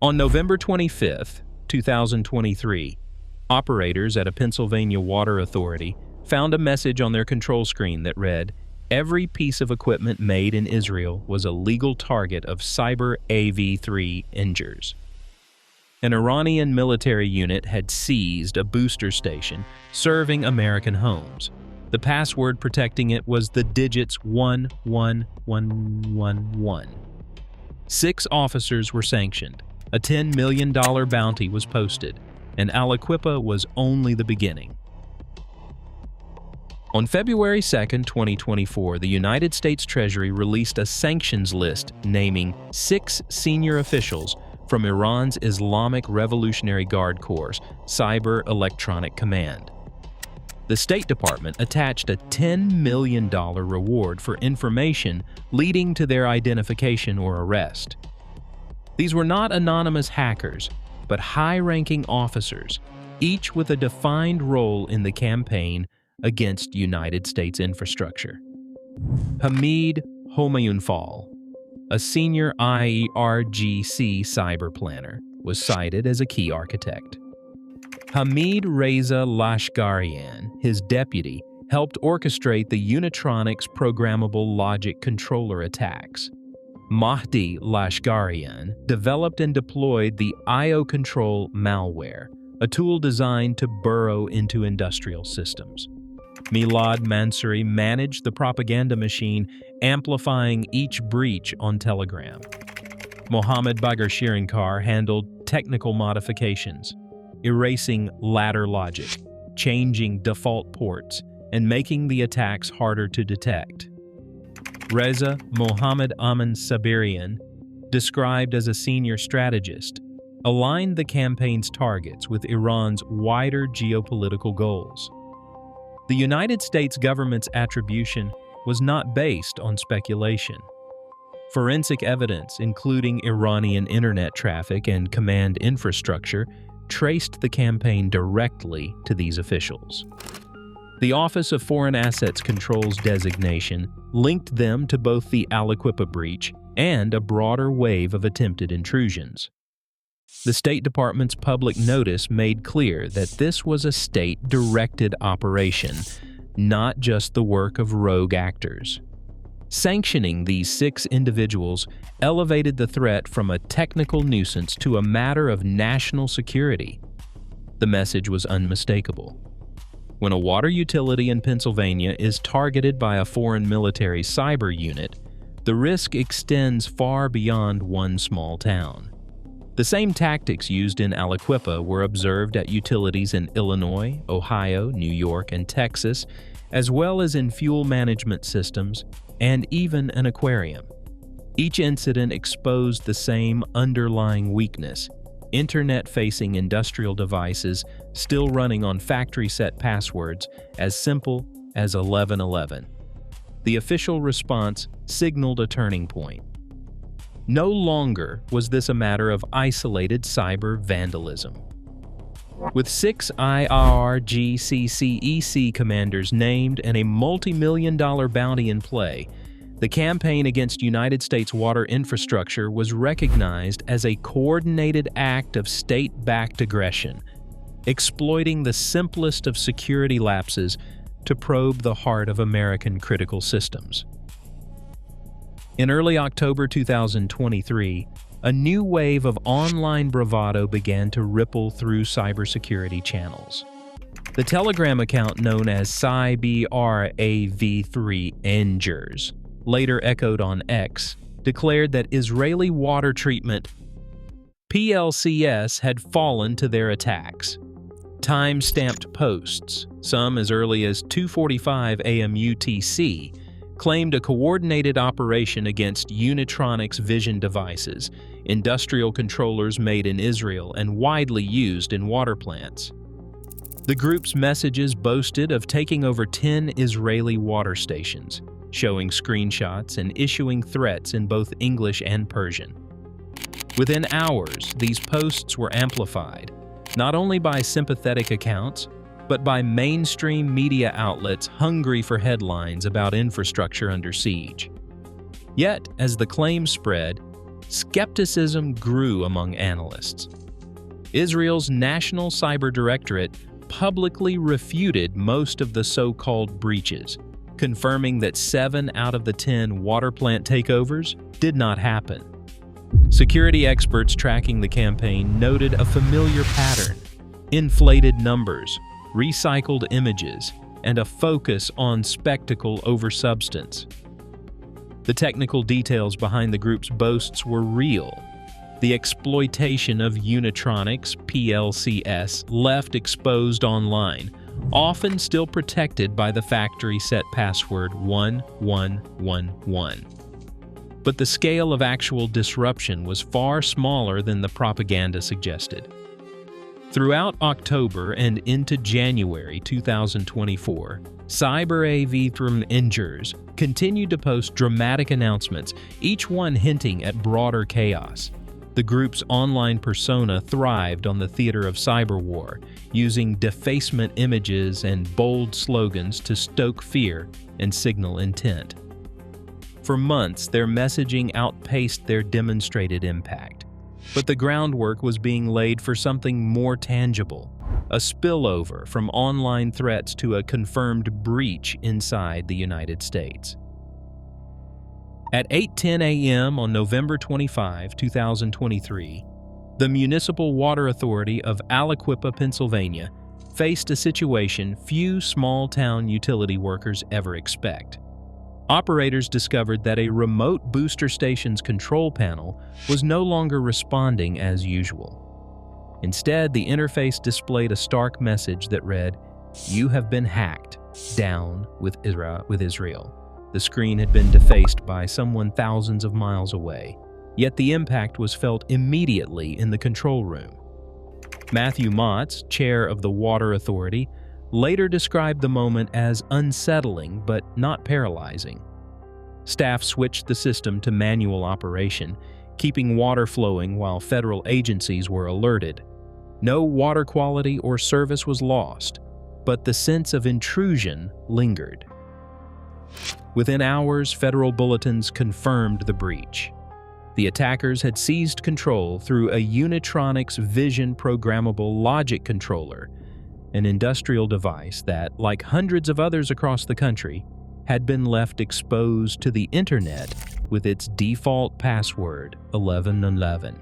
On November 25, 2023, operators at a Pennsylvania water authority found a message on their control screen that read, "Every piece of equipment made in Israel was a legal target of cyber AV3 injures." An Iranian military unit had seized a booster station serving American homes. The password protecting it was the digits 11111. 6 officers were sanctioned. A $10 million bounty was posted, and Aliquippa was only the beginning. On February 2, 2024, the United States Treasury released a sanctions list naming 6 senior officials from Iran's Islamic Revolutionary Guard Corps' Cyber Electronic Command. The State Department attached a $10 million reward for information leading to their identification or arrest. These were not anonymous hackers, but high-ranking officers, each with a defined role in the campaign against United States infrastructure. Hamid Homayounfal, a senior IRGC cyber planner, was cited as a key architect. Hamid Reza Lashkarian, his deputy, helped orchestrate the Unitronics programmable logic controller attacks. Mahdi Lashkarian developed and deployed the iocontrol malware, a tool designed to burrow into industrial systems. Milad Mansouri managed the propaganda machine, amplifying each breach on Telegram. Mohammad Bagher-Shirinkar handled technical modifications, erasing ladder logic, changing default ports, and making the attacks harder to detect. Reza Mohammad Amin Sabirian, described as a senior strategist, aligned the campaign's targets with Iran's wider geopolitical goals. The United States government's attribution was not based on speculation. Forensic evidence, including Iranian internet traffic and command infrastructure, traced the campaign directly to these officials. The Office of Foreign Assets Control's designation linked them to both the Aliquippa breach and a broader wave of attempted intrusions. The State Department's public notice made clear that this was a state-directed operation, not just the work of rogue actors. Sanctioning these 6 individuals elevated the threat from a technical nuisance to a matter of national security. The message was unmistakable. When a water utility in Pennsylvania is targeted by a foreign military cyber unit, the risk extends far beyond one small town. The same tactics used in Aliquippa were observed at utilities in Illinois, Ohio, New York, and Texas, as well as in fuel management systems and even an aquarium. Each incident exposed the same underlying weakness: internet-facing industrial devices still running on factory-set passwords as simple as 1111. The official response signaled a turning point. No longer was this a matter of isolated cyber vandalism. With 6 IRGC-CEC commanders named and a multi-million-dollar bounty in play, the campaign against United States water infrastructure was recognized as a coordinated act of state-backed aggression, exploiting the simplest of security lapses to probe the heart of American critical systems. In early October 2023, a new wave of online bravado began to ripple through cybersecurity channels. The Telegram account known as CyberAV3 Injures, later echoed on X, declared that Israeli water treatment PLCs had fallen to their attacks. Time-stamped posts, some as early as 2:45 a.m. UTC, claimed a coordinated operation against Unitronics Vision devices, industrial controllers made in Israel and widely used in water plants. The group's messages boasted of taking over 10 Israeli water stations, showing screenshots and issuing threats in both English and Persian. Within hours, these posts were amplified, not only by sympathetic accounts, but by mainstream media outlets hungry for headlines about infrastructure under siege. Yet, as the claims spread, skepticism grew among analysts. Israel's National Cyber Directorate publicly refuted most of the so-called breaches, confirming that 7 out of the 10 water plant takeovers did not happen. Security experts tracking the campaign noted a familiar pattern: inflated numbers, recycled images, and a focus on spectacle over substance. The technical details behind the group's boasts were real. The exploitation of Unitronics PLCs left exposed online, often still protected by the factory-set password 1111. But the scale of actual disruption was far smaller than the propaganda suggested. Throughout October and into January 2024, Cyber AV Injures continued to post dramatic announcements, each one hinting at broader chaos. The group's online persona thrived on the theater of cyber war, using defacement images and bold slogans to stoke fear and signal intent. For months, their messaging outpaced their demonstrated impact. But the groundwork was being laid for something more tangible, a spillover from online threats to a confirmed breach inside the United States. At 8:10 a.m. on November 25, 2023, the Municipal Water Authority of Aliquippa, Pennsylvania, faced a situation few small-town utility workers ever expect. Operators discovered that a remote booster station's control panel was no longer responding as usual. Instead, the interface displayed a stark message that read, "You have been hacked. Down with Israel." The screen had been defaced by someone thousands of miles away, yet the impact was felt immediately in the control room. Matthew Motz, chair of the Water Authority, later described the moment as unsettling but not paralyzing. Staff switched the system to manual operation, keeping water flowing while federal agencies were alerted. No water quality or service was lost, but the sense of intrusion lingered. Within hours, federal bulletins confirmed the breach. The attackers had seized control through a Unitronics Vision programmable logic controller, an industrial device that, like hundreds of others across the country, had been left exposed to the internet with its default password 1111.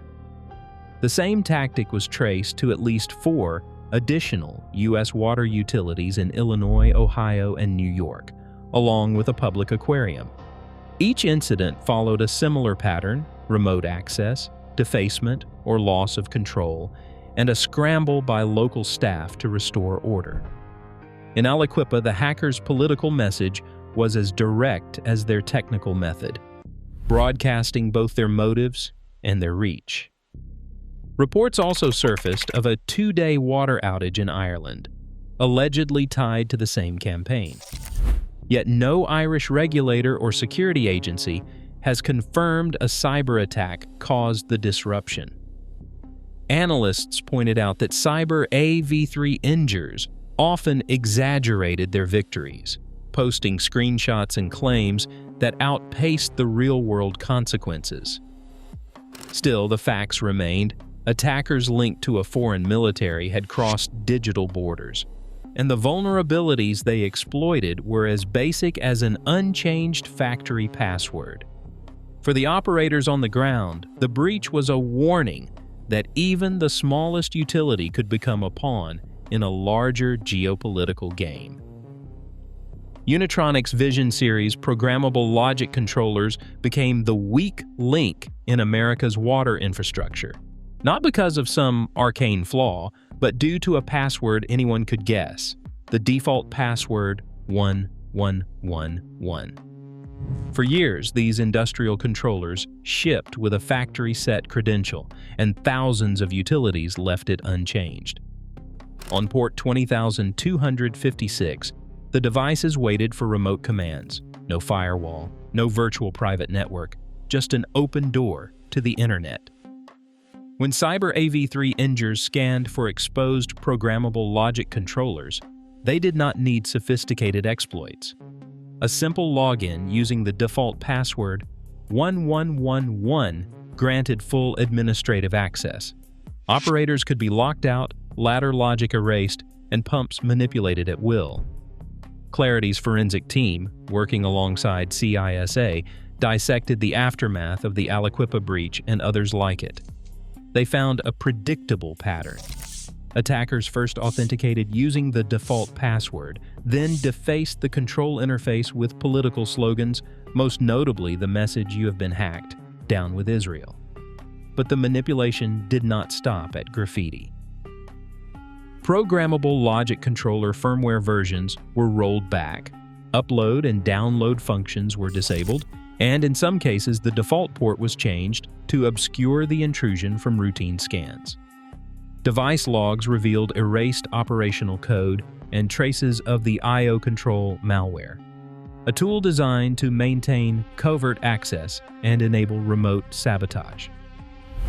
The same tactic was traced to at least 4 additional U.S. water utilities in Illinois, Ohio, and New York, along with a public aquarium. Each incident followed a similar pattern: remote access, defacement or loss of control, and a scramble by local staff to restore order. In Aliquippa, the hackers' political message was as direct as their technical method, broadcasting both their motives and their reach. Reports also surfaced of a 2-day water outage in Ireland, allegedly tied to the same campaign. Yet no Irish regulator or security agency has confirmed a cyber attack caused the disruption. Analysts pointed out that cyber AV3 injures often exaggerated their victories, posting screenshots and claims that outpaced the real-world consequences. Still, the facts remained. Attackers linked to a foreign military had crossed digital borders, and the vulnerabilities they exploited were as basic as an unchanged factory password. For the operators on the ground, the breach was a warning that even the smallest utility could become a pawn in a larger geopolitical game. Unitronics Vision Series programmable logic controllers became the weak link in America's water infrastructure, not because of some arcane flaw, but due to a password anyone could guess: the default password 1111. For years, these industrial controllers shipped with a factory-set credential, and thousands of utilities left it unchanged. On port 20,256, the devices waited for remote commands. No firewall, no virtual private network, just an open door to the internet. When Cyber AV3 injures scanned for exposed programmable logic controllers, they did not need sophisticated exploits. A simple login using the default password 1111 granted full administrative access. Operators could be locked out, ladder logic erased, and pumps manipulated at will. Clarity's forensic team, working alongside CISA, dissected the aftermath of the Aliquippa breach and others like it. They found a predictable pattern. Attackers first authenticated using the default password, then defaced the control interface with political slogans, most notably the message "You have been hacked, down with Israel." But the manipulation did not stop at graffiti. Programmable logic controller firmware versions were rolled back. Upload and download functions were disabled, and in some cases the default port was changed to obscure the intrusion from routine scans. Device logs revealed erased operational code and traces of the iocontrol malware, a tool designed to maintain covert access and enable remote sabotage.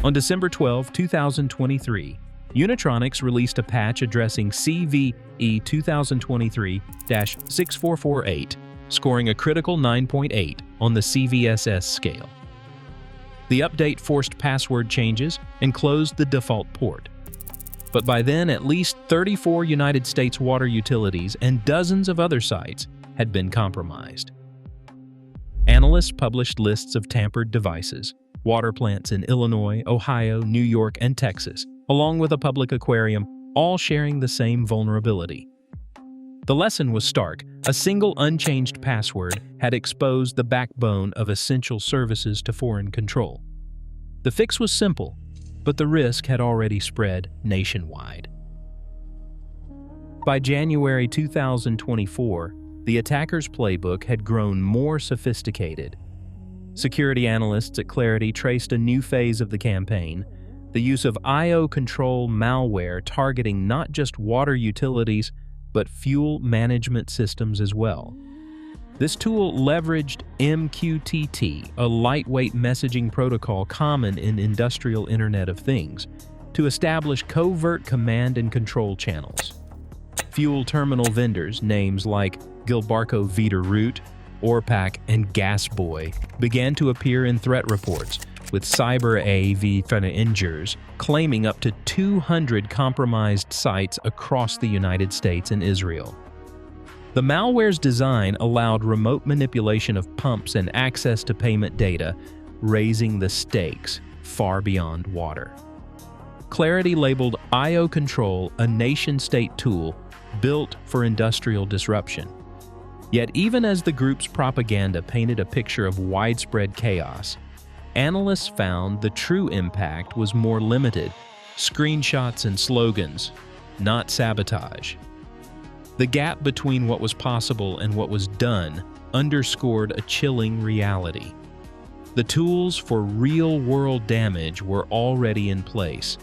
On December 12, 2023, Unitronics released a patch addressing CVE 2023-6448, scoring a critical 9.8 on the CVSS scale. The update forced password changes and closed the default port. But by then, at least 34 United States water utilities and dozens of other sites had been compromised. Analysts published lists of tampered devices, water plants in Illinois, Ohio, New York, and Texas, along with a public aquarium, all sharing the same vulnerability. The lesson was stark. A single unchanged password had exposed the backbone of essential services to foreign control. The fix was simple, but the risk had already spread nationwide. By January 2024, the attacker's playbook had grown more sophisticated. Security analysts at Clarity traced a new phase of the campaign, the use of iocontrol malware targeting not just water utilities, but fuel management systems as well. This tool leveraged MQTT, a lightweight messaging protocol common in industrial Internet of Things, to establish covert command and control channels. Fuel terminal vendors, names like Gilbarco Veeder-Root, Orpak, and Gasboy, began to appear in threat reports, with cyber AV injures claiming up to 200 compromised sites across the United States and Israel. The malware's design allowed remote manipulation of pumps and access to payment data, raising the stakes far beyond water. Clarity labeled iocontrol a nation-state tool built for industrial disruption. Yet even as the group's propaganda painted a picture of widespread chaos, analysts found the true impact was more limited: screenshots and slogans, not sabotage. The gap between what was possible and what was done underscored a chilling reality. The tools for real-world damage were already in place,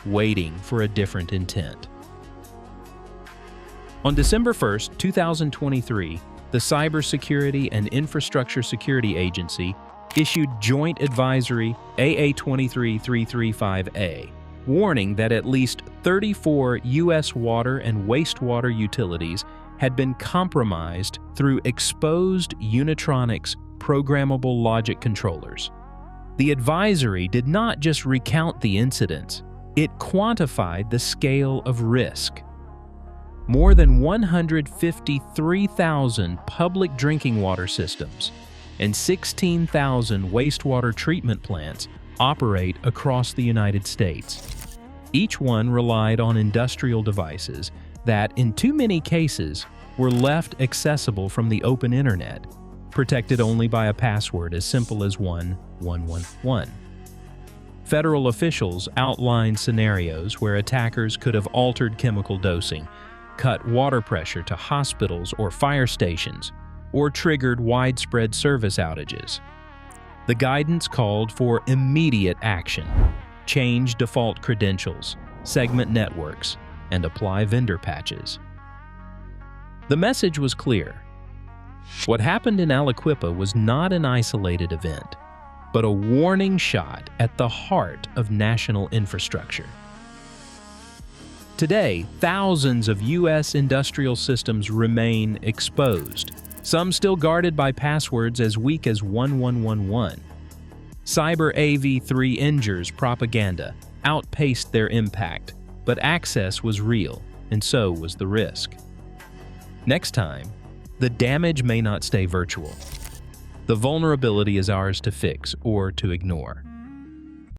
waiting for a different intent. On December 1, 2023, the Cybersecurity and Infrastructure Security Agency issued Joint Advisory AA23335A, warning that at least 34 U.S. water and wastewater utilities had been compromised through exposed Unitronics programmable logic controllers. The advisory did not just recount the incidents, it quantified the scale of risk. More than 153,000 public drinking water systems and 16,000 wastewater treatment plants operate across the United States. Each one relied on industrial devices that, in too many cases, were left accessible from the open internet, protected only by a password as simple as 1111. Federal officials outlined scenarios where attackers could have altered chemical dosing, cut water pressure to hospitals or fire stations, or triggered widespread service outages. The guidance called for immediate action: change default credentials, segment networks, and apply vendor patches. The message was clear. What happened in Aliquippa was not an isolated event, but a warning shot at the heart of national infrastructure. Today, thousands of U.S. industrial systems remain exposed, some still guarded by passwords as weak as 1111. Cyber AV3 injures propaganda outpaced their impact, but access was real, and so was the risk. Next time, the damage may not stay virtual. The vulnerability is ours to fix or to ignore.